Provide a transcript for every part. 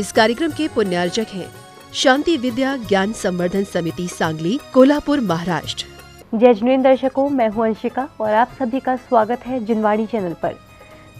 इस कार्यक्रम के पुण्यार्जक हैं शांति विद्या ज्ञान संवर्धन समिति सांगली, कोल्हापुर, महाराष्ट्र। जय जिनेंद्र दर्शकों, मैं हूं अंशिका और आप सभी का स्वागत है जिनवाणी चैनल पर।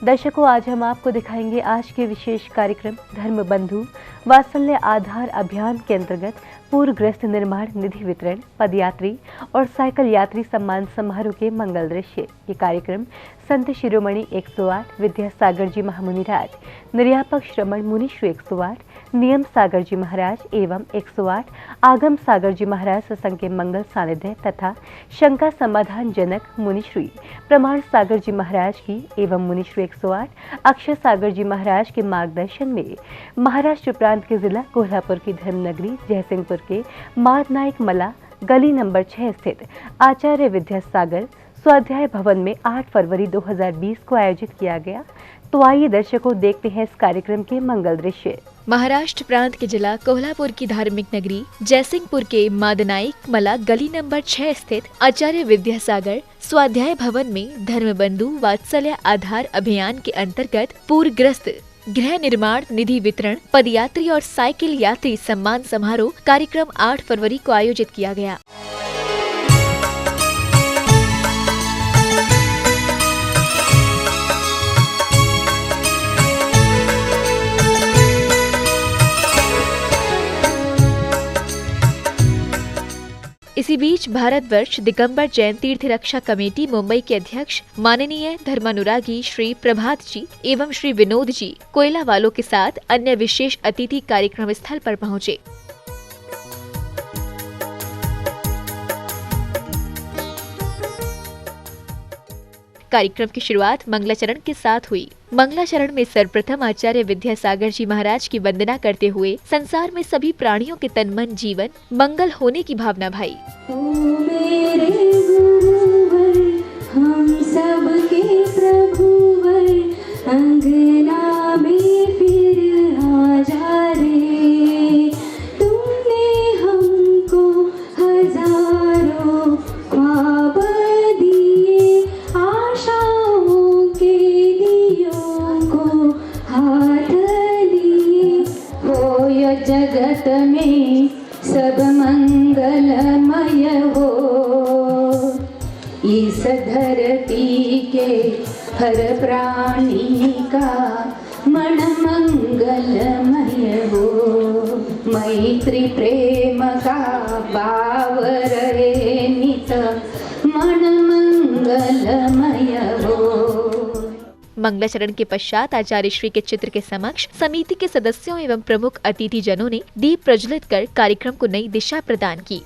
दर्शकों, आज हम आपको दिखाएंगे आज के विशेष कार्यक्रम धर्म बंधु वात्सल्य आधार अभियान के अंतर्गत पूरग्रस्त निर्माण निधि वितरण, पदयात्री और साइकिल यात्री सम्मान समारोह के मंगल दृश्य। ये कार्यक्रम संत शिरोमणि 108 विद्यासागर जी महामुनिराज, निर्यापक श्रमण मुनि श्री 108, नियम सागर जी महाराज एवं 108 आगम सागर जी महाराज सत्संग के मंगल सानिध्य तथा शंका समाधान जनक मुनिश्री प्रमाण सागर जी महाराज की एवं मुनिश्री 108 अक्षय सागर जी महाराज के मार्गदर्शन में महाराष्ट्र प्रांत के जिला कोल्हापुर की धर्मनगरी जयसिंहपुर के मारनायक मला गली नंबर 6 स्थित आचार्य विद्यासागर स्वाध्याय भवन में 8 फरवरी 2020 को आयोजित किया गया। तो आइए दर्शकों, देखते हैं इस कार्यक्रम के मंगल दृश्य। महाराष्ट्र प्रांत के जिला कोल्हापुर की धार्मिक नगरी जयसिंहपुर के मादनायक मला गली नंबर 6 स्थित आचार्य विद्यासागर स्वाध्याय भवन में धर्म बंधु वात्सल्य आधार अभियान के अंतर्गत पूरग्रस्त गृह निर्माण निधि वितरण, पदयात्री और साइकिल यात्री सम्मान समारोह कार्यक्रम 8 फरवरी को आयोजित किया गया। इसी बीच भारतवर्ष दिगंबर जैन तीर्थ रक्षा कमेटी मुंबई के अध्यक्ष माननीय धर्मानुरागी श्री प्रभात जी एवं श्री विनोद जी कोयला वालों के साथ अन्य विशेष अतिथि कार्यक्रम स्थल पर पहुंचे। कार्यक्रम की शुरुआत मंगलाचरण के साथ हुई। मंगलाचरण में सर्वप्रथम आचार्य विद्यासागर जी महाराज की वंदना करते हुए संसार में सभी प्राणियों के तन मन जीवन मंगल होने की भावना भाई। मेरे गुरुवर, हम सबके प्रभुवर, अंगना में फिर आ जा रे, तुमने हमको हजारों ख्वाब दिए, आशाओं के दियों को हाथ दिए, हो ये जगत में सब मंगलमय हो, इस धरती के हर प्राणी का मन मंगलमय हो, मैत्री प्रेम का भाव रहे नित मन मंगलमय हो। मंगलाचरण के पश्चात आचार्य श्री के चित्र के समक्ष समिति के सदस्यों एवं प्रमुख अतिथि जनों ने दीप प्रज्वलित कर कार्यक्रम को नई दिशा प्रदान की।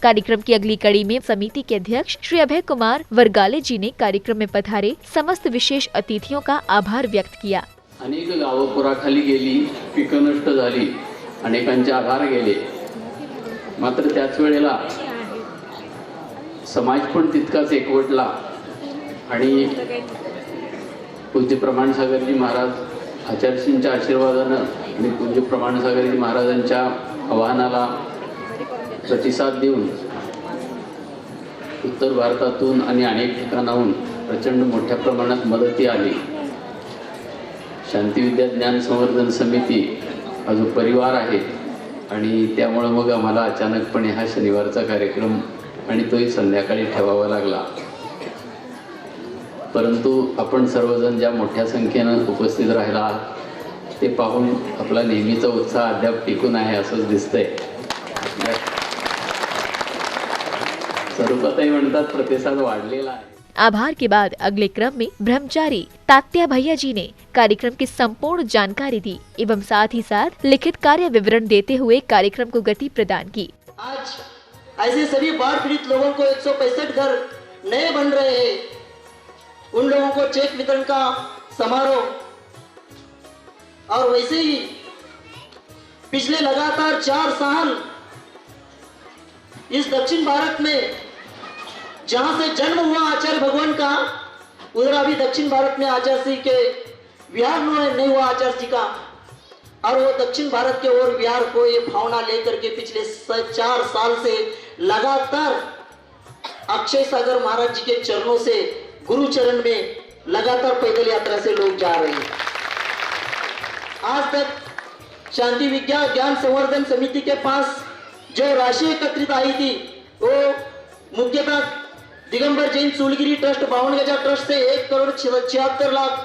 कार्यक्रम की अगली कड़ी में समिति के अध्यक्ष श्री अभय कुमार वर्गाले जी ने कार्यक्रम में पधारे समस्त विशेष अतिथियों का आभार व्यक्त किया। अनेक गावं पुराखाली गेली, पिकं नष्ट झाली, अनेकांचे आभार गेले, मात्र त्याच वेळेला समाज पण तितकाच एकवटला आणि पूज्य प्रमाण सागरजी महाराज आचार्यजींच्या आशीर्वादानं आणि पूज्य प्रमाण सागरजी महाराजांच्या आवाहनाला प्रतिसाद देऊन उत्तर भारतातून आणि अनेक ठिकाणाहून प्रचंड मोठ्या प्रमाणात मदती आली। शांती विद्या ज्ञान संवर्धन समिती हा जो परिवार आहे आणि त्यामुळे मग आम्हाला अचानकपणे हा शनिवारचा कार्यक्रम आणि तोही संध्याकाळी ठेवावा लागला। परंतु आपण सर्वजण ज्या मोठ्या संख्येनं उपस्थित राहिला आहात ते पाहून आपला नेहमीचा उत्साह अद्याप टिकून आहे असंच दिसतंय। स्वरूपातही म्हणतात प्रतिसाद वाढलेला आहे। आभार के बाद अगले क्रम में ब्रह्मचारी तात्या भैया जी ने कार्यक्रम की संपूर्ण जानकारी दी एवं साथ ही साथ लिखित कार्य विवरण देते हुए कार्यक्रम को गति प्रदान की। आज ऐसे सभी बाढ़ पीड़ित लोगों को 165 घर नए बन रहे हैं, उन लोगों को चेक वितरण का समारोह, और वैसे ही पिछले लगातार 4 साल इस दक्षिण भारत में जहां से जन्म हुआ आचार्य भगवान का, उधर अभी दक्षिण भारत में आचार्य श्री के बिहार में नहीं हुआ आचार्य जी का, और वो दक्षिण भारत के ओर बिहार को ये भावना लेकर के पिछले 4 साल से लगातार अक्षय सागर महाराज जी के चरणों से गुरु चरण में लगातार पैदल यात्रा से लोग जा रहे हैं। आज तक शांति विद्या ज्ञान संवर्धन समिति के पास जो राशि एकत्रित आई थी वो मुख्यतः दिगंबर जैन सूलगिरी ट्रस्ट 52 गजा ट्रस्ट से 1,76,00,000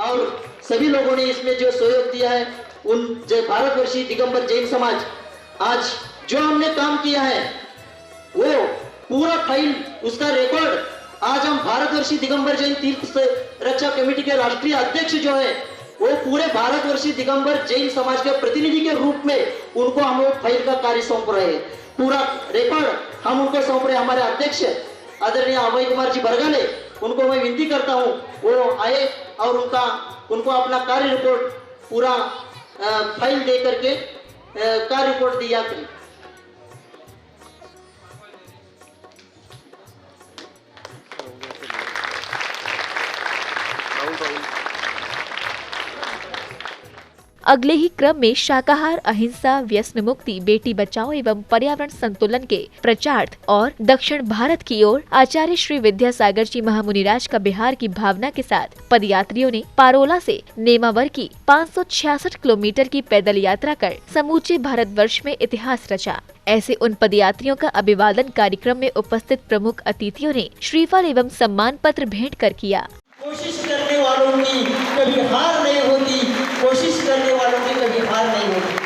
और सभी लोगों ने इसमें जो सहयोग दिया है उन भारतवर्षीय दिगंबर जैन समाज, आज जो हमने काम किया है वो पूरा फाइल उसका रिकॉर्ड आज हम भारतवर्षीय दिगंबर जैन तीर्थ रक्षा कमेटी के राष्ट्रीय अध्यक्ष जो है वो पूरे भारतवर्षीय दिगंबर जैन समाज के प्रतिनिधि के रूप में उनको हम लोग फाइल का कार्य सौंप रहे हैं। पूरा रिकॉर्ड हम उनको सौंप रहे हैं। हमारे अध्यक्ष आदरणीय अभय कुमार जी बरगाले, उनको मैं विनती करता हूँ वो आए और उनको अपना कार्य रिपोर्ट पूरा फाइल दे करके कार्य रिपोर्ट दिया करें। अगले ही क्रम में शाकाहार, अहिंसा, व्यसन मुक्ति, बेटी बचाओ एवं पर्यावरण संतुलन के प्रचारार्थ और दक्षिण भारत की ओर आचार्य श्री विद्यासागर जी महामुनिराज का बिहार की भावना के साथ पदयात्रियों ने पारोला से नेमावर की 566 किलोमीटर की पैदल यात्रा कर समूचे भारतवर्ष में इतिहास रचा। ऐसे उन पदयात्रियों का अभिवादन कार्यक्रम में उपस्थित प्रमुख अतिथियों ने श्रीफल एवं सम्मान पत्र भेंट कर किया। कोशिश करने वालों की कभी हार नहीं होती, कोशिश करने वालों की कभी हार नहीं होती।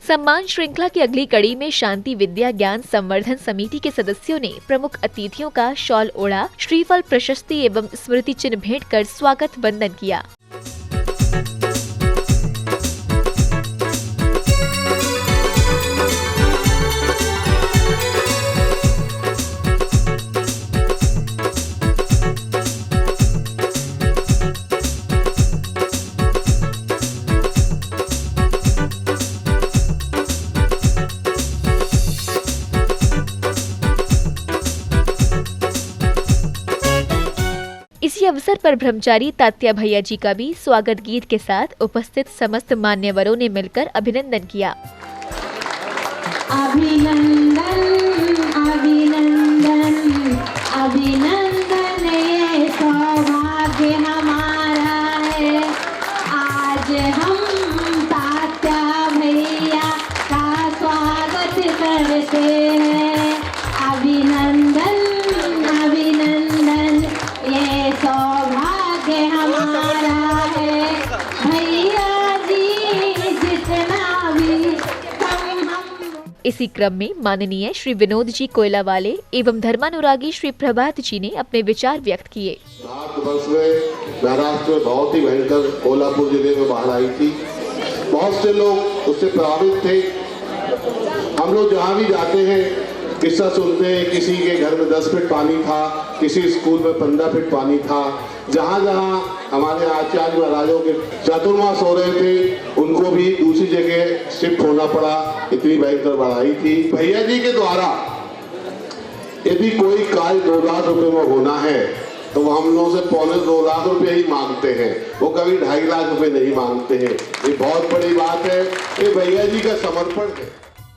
सम्मान श्रृंखला की अगली कड़ी में शांति विद्या ज्ञान संवर्धन समिति के सदस्यों ने प्रमुख अतिथियों का शॉल ओढ़ा, श्रीफल, प्रशस्ति एवं स्मृति चिन्ह भेंट कर स्वागत वंदन किया। इसी इसी अवसर पर ब्रह्मचारी तात्या भैया जी का भी स्वागत गीत के साथ उपस्थित समस्त मान्यवरों ने मिलकर अभिनंदन किया। अभिनंदन अभिनंदन अभिनंदन, ये सौभाग्य हमारा है, आज हम तात्या भैया का स्वागत करते हैं। अभिनंदन अभिनंदन, ये सौभाग्य हमारा है, भैया जी जितना भी इसी क्रम में माननीय श्री विनोद जी कोयलावाले एवं धर्मानुरागी श्री प्रभात जी ने अपने विचार व्यक्त किए। भारतवर्ष में महाराष्ट्र में बहुत ही भयंकर कोल्हापुर जिले में बाढ़ आई थी। बहुत से लोग उससे प्रभावित थे। हम लोग जहाँ भी जाते हैं किस्सा सुनते हैं, किसी के घर में 10 फीट पानी था, किसी स्कूल में 15 फीट पानी था। जहाँ जहाँ हमारे आचार्य महाराजों के चातुर्मास हो रहे थे, उनको भी दूसरी जगह शिफ्ट होना पड़ा, इतनी भयंकर बाढ़ आई थी। भैया जी के द्वारा यदि कोई कार्य 2 लाख रुपए में होना है तो वो हम लोगों से 2.25 लाख रुपए ही मांगते हैं, वो कभी 2.5 लाख रुपए नहीं मांगते हैं। ये बहुत बड़ी बात है, ये भैया जी का समर्पण है।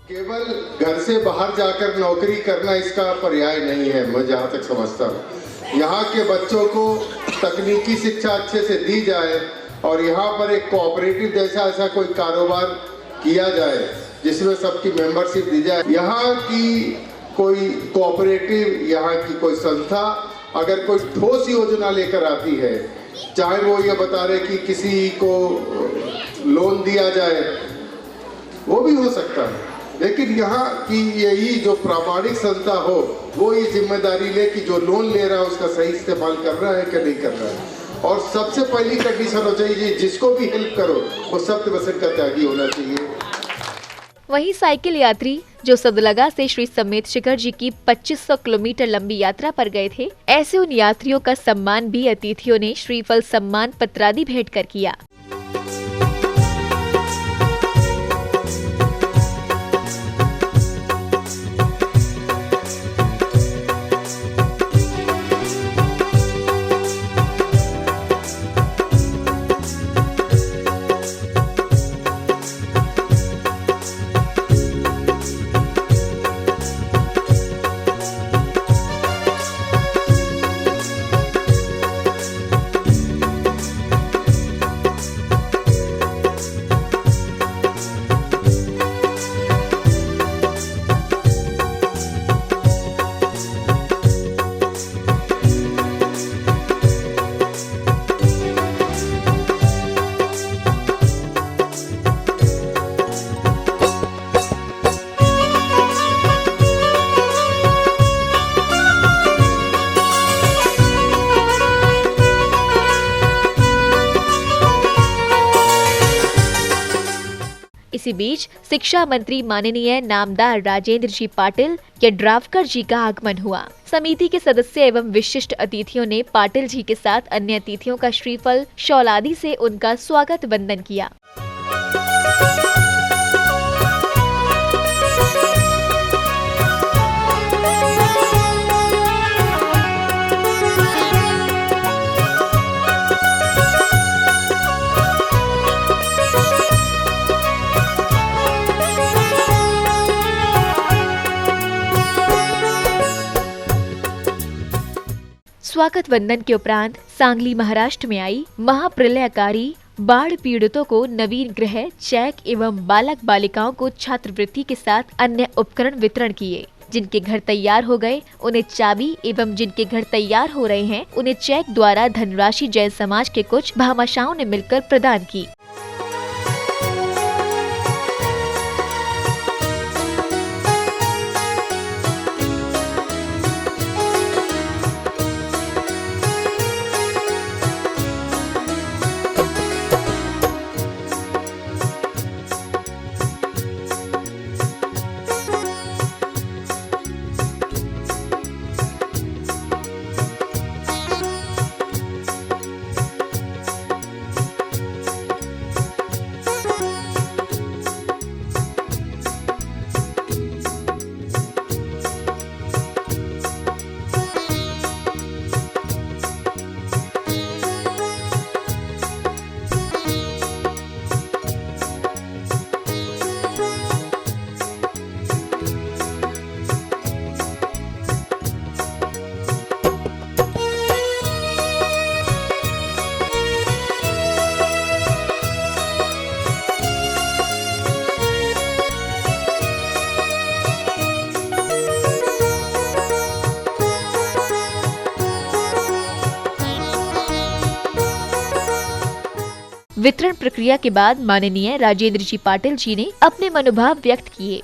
केवल घर से बाहर जाकर नौकरी करना इसका पर्याय नहीं है। मैं जहाँ तक समझता हूँ, यहाँ के बच्चों को तकनीकी शिक्षा अच्छे से दी जाए और यहाँ पर एक कोऑपरेटिव जैसा ऐसा कोई कारोबार किया जाए जिसमें सबकी मेंबरशिप दी जाए। यहाँ की कोई कोऑपरेटिव, यहाँ की कोई संस्था अगर कोई ठोस योजना लेकर आती है, चाहे वो ये बता रहे कि किसी को लोन दिया जाए, वो भी हो सकता है, लेकिन यहाँ की यही जो प्रामाणिक संस्था हो वो ये जिम्मेदारी ले कि जो लोन ले रहा है उसका सही इस्तेमाल कर रहा है कि नहीं कर रहा है। और सबसे पहली कंडीशन हो चाहिए, जिसको भी हेल्प करो वो 70% का त्यागी होना चाहिए। वहीं साइकिल यात्री जो सदलगा से श्री समेत शिखर जी की 2500 किलोमीटर लंबी यात्रा पर गए थे, ऐसे उन यात्रियों का सम्मान भी अतिथियों ने श्रीफल सम्मान पत्रादि भेंट कर किया। इसी बीच शिक्षा मंत्री माननीय नामदार राजेंद्र जी पाटिल यड्रावकर जी का आगमन हुआ। समिति के सदस्य एवं विशिष्ट अतिथियों ने पाटिल जी के साथ अन्य अतिथियों का श्रीफल शॉल आदि से उनका स्वागत वंदन किया। स्वागत वंदन के उपरांत सांगली महाराष्ट्र में आई महाप्रलयकारी बाढ़ पीड़ितों को नवीन गृह, चेक एवं बालक बालिकाओं को छात्रवृत्ति के साथ अन्य उपकरण वितरण किए। जिनके घर तैयार हो गए उन्हें चाबी एवं जिनके घर तैयार हो रहे हैं उन्हें चेक द्वारा धनराशि जैन समाज के कुछ भामाशाहों ने मिलकर प्रदान की। वितरण प्रक्रिया के बाद माननीय राजेंद्र जी पाटिल जी ने अपने मनोभाव व्यक्त किए।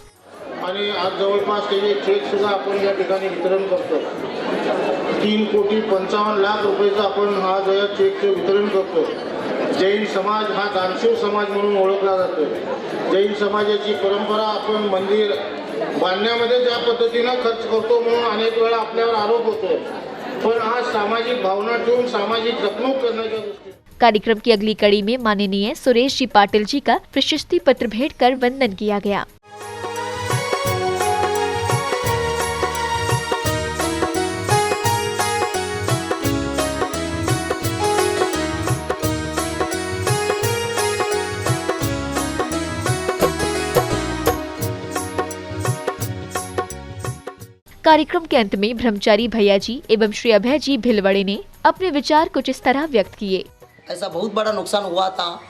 आणि आज जवळपास त्याचे चेक सुद्धा आपण या ठिकाणी वितरण करतो। 3,55,00,000 रुपयाचा आपण हा जो चेकचे वितरण करतो। जैन समाज हा दानशूर समाज म्हणून ओळखला जातो। जैन समाजाची परंपरा आपण मंदिर बांधण्यामध्ये ज्या पद्धतीनं खर्च करतो म्हणून अनेक वेळा आपल्यावर आरोप होतो, पण आज सामाजिक भावना ठेवून सामाजिक जपणूक करण्याच्या दृष्टीने कार्यक्रम की अगली कड़ी में माननीय सुरेश जी पाटिल जी का प्रशस्ति पत्र भेंट कर वंदन किया गया। कार्यक्रम के अंत में ब्रह्मचारी भैया जी एवं श्री अभय जी भिलवड़े ने अपने विचार कुछ इस तरह व्यक्त किए। ऐसा बहुत बड़ा नुकसान हुआ था।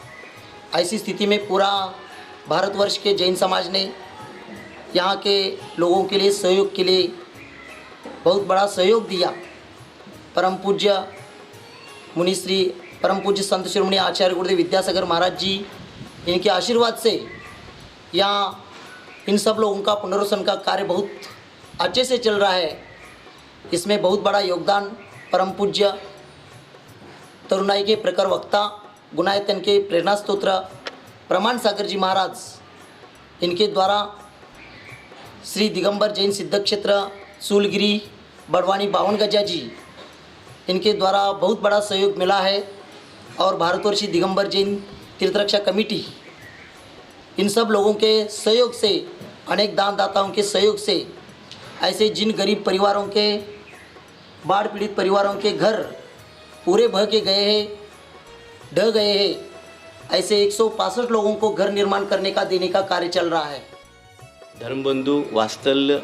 ऐसी स्थिति में पूरा भारतवर्ष के जैन समाज ने यहाँ के लोगों के लिए सहयोग के लिए बहुत बड़ा सहयोग दिया। परम पूज्य मुनिश्री परम पूज्य संत शिरोमणि आचार्य गुरुदेव विद्यासागर महाराज जी, इनके आशीर्वाद से यहाँ इन सब लोगों का पुनर्वसन का कार्य बहुत अच्छे से चल रहा है। इसमें बहुत बड़ा योगदान परम पूज्य तरुणाई के प्रखर वक्ता गुणायतन के प्रेरणा स्तोत्र प्रमाण सागर जी महाराज, इनके द्वारा श्री दिगंबर जैन सिद्ध क्षेत्र सूलगिरी बड़वानी 52 गजा जी, इनके द्वारा बहुत बड़ा सहयोग मिला है। और भारतवर्षी दिगंबर जैन तीर्थरक्षा कमेटी, इन सब लोगों के सहयोग से, अनेक दानदाताओं के सहयोग से ऐसे जिन गरीब परिवारों के, बाढ़ पीड़ित परिवारों के घर पूरे बह के गए हैं, ढह गए हैं, ऐसे 165 लोगों को घर निर्माण करने का देने का कार्य चल रहा है। धर्मबंधु वात्सल्य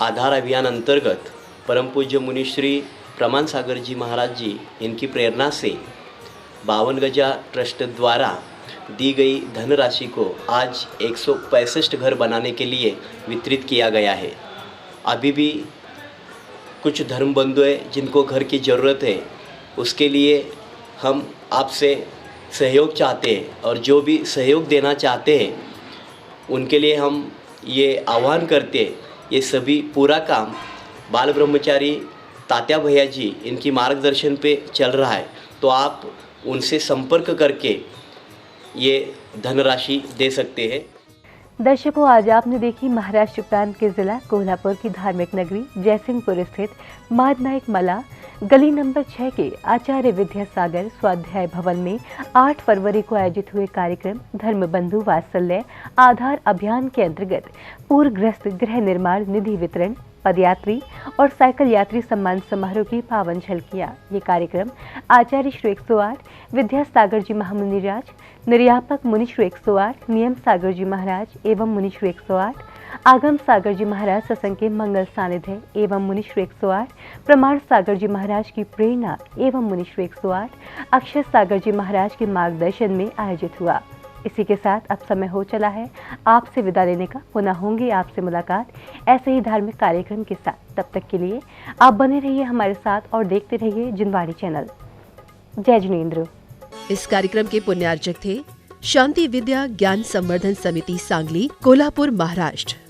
आधार अभियान अंतर्गत परम पूज्य मुनिश्री प्रमाण सागर जी महाराज जी, इनकी प्रेरणा से 52 गजा ट्रस्ट द्वारा दी गई धनराशि को आज 165 घर बनाने के लिए वितरित किया गया है। अभी भी कुछ धर्मबंधु हैं जिनको घर की ज़रूरत है, उसके लिए हम आपसे सहयोग चाहते हैं और जो भी सहयोग देना चाहते हैं उनके लिए हम ये आह्वान करते हैं। ये सभी पूरा काम बाल ब्रह्मचारी तात्या भैया जी, इनकी मार्गदर्शन पे चल रहा है, तो आप उनसे संपर्क करके ये धनराशि दे सकते हैं। दर्शकों, आज आपने देखी महाराष्ट्र प्रांत के जिला कोल्हापुर की धार्मिक नगरी जयसिंहपुर स्थित मादनायक मला गली नंबर 6 के आचार्य विद्यासागर स्वाध्याय भवन में 8 फरवरी को आयोजित हुए कार्यक्रम धर्मबंधु वात्सल्य आधार अभियान के अंतर्गत पूरग्रस्त गृह निर्माण निधि वितरण, पदयात्री और साइकिल यात्री सम्मान समारोह की पावन झलकियां। ये कार्यक्रम आचार्य श्री 108 विद्यासागर जी महामुनिराज, निर्यापक मुनि श्री 108 नियम सागर जी महाराज एवं मुनि श्री 108 आगम सागर जी महाराज सत्संग के मंगल सानिध्य एवं मुनि श्री 108 प्रमाण सागर जी महाराज की प्रेरणा एवं मुनि श्री 108 अक्षय सागर जी महाराज के मार्गदर्शन में आयोजित हुआ। इसी के साथ अब समय हो चला है आपसे विदा लेने का। पुनः होंगे आपसे मुलाकात ऐसे ही धार्मिक कार्यक्रम के साथ। तब तक के लिए आप बने रहिए हमारे साथ और देखते रहिए जिनवाणी चैनल। जय जिनेंद्र। इस कार्यक्रम के पुण्यार्चक थे शांति विद्या ज्ञान संवर्धन समिति सांगली, कोल्हापुर, महाराष्ट्र।